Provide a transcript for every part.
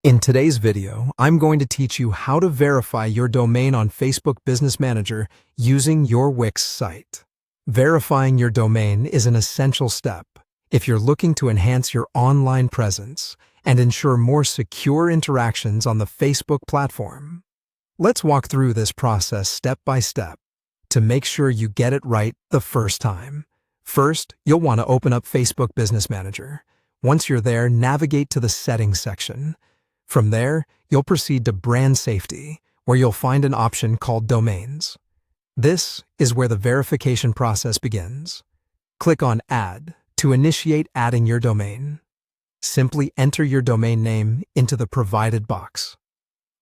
In today's video, I'm going to teach you how to verify your domain on Facebook Business Manager using your Wix site. Verifying your domain is an essential step if you're looking to enhance your online presence and ensure more secure interactions on the Facebook platform. Let's walk through this process step by step to make sure you get it right the first time. First, you'll want to open up Facebook Business Manager. Once you're there, navigate to the Settings section. From there, you'll proceed to Brand Safety, where you'll find an option called Domains. This is where the verification process begins. Click on Add to initiate adding your domain. Simply enter your domain name into the provided box.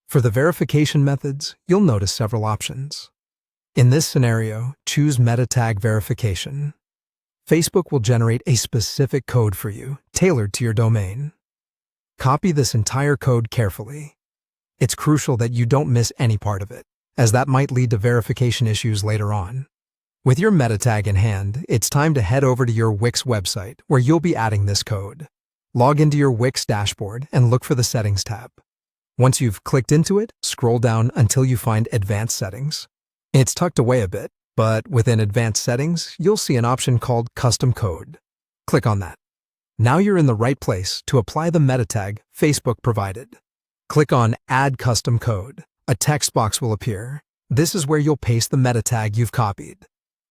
For the verification methods, you'll notice several options. In this scenario, choose Meta Tag Verification. Facebook will generate a specific code for you, tailored to your domain. Copy this entire code carefully. It's crucial that you don't miss any part of it, as that might lead to verification issues later on. With your meta tag in hand, it's time to head over to your Wix website, where you'll be adding this code. Log into your Wix dashboard and look for the Settings tab. Once you've clicked into it, scroll down until you find Advanced Settings. It's tucked away a bit, but within Advanced Settings, you'll see an option called Custom Code. Click on that. Now you're in the right place to apply the meta tag Facebook provided. Click on Add Custom Code. A text box will appear. This is where you'll paste the meta tag you've copied.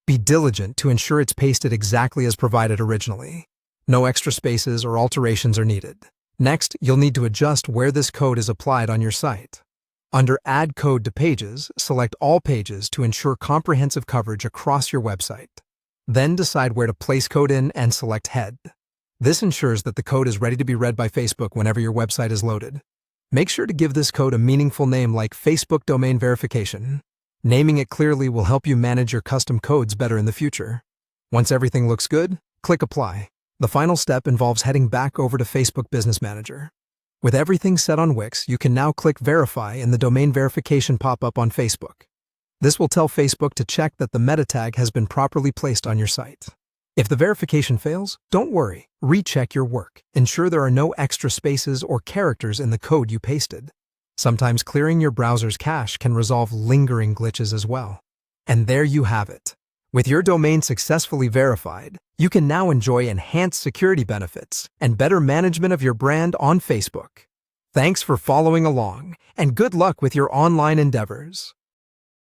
Be diligent to ensure it's pasted exactly as provided originally. No extra spaces or alterations are needed. Next, you'll need to adjust where this code is applied on your site. Under Add Code to Pages, select all pages to ensure comprehensive coverage across your website. Then decide where to place code in and select Head. This ensures that the code is ready to be read by Facebook whenever your website is loaded. Make sure to give this code a meaningful name like Facebook Domain Verification. Naming it clearly will help you manage your custom codes better in the future. Once everything looks good, click Apply. The final step involves heading back over to Facebook Business Manager. With everything set on Wix, you can now click Verify in the domain verification pop-up on Facebook. This will tell Facebook to check that the meta tag has been properly placed on your site. If the verification fails, don't worry. Recheck your work. Ensure there are no extra spaces or characters in the code you pasted. Sometimes clearing your browser's cache can resolve lingering glitches as well. And there you have it. With your domain successfully verified, you can now enjoy enhanced security benefits and better management of your brand on Facebook. Thanks for following along, and good luck with your online endeavors.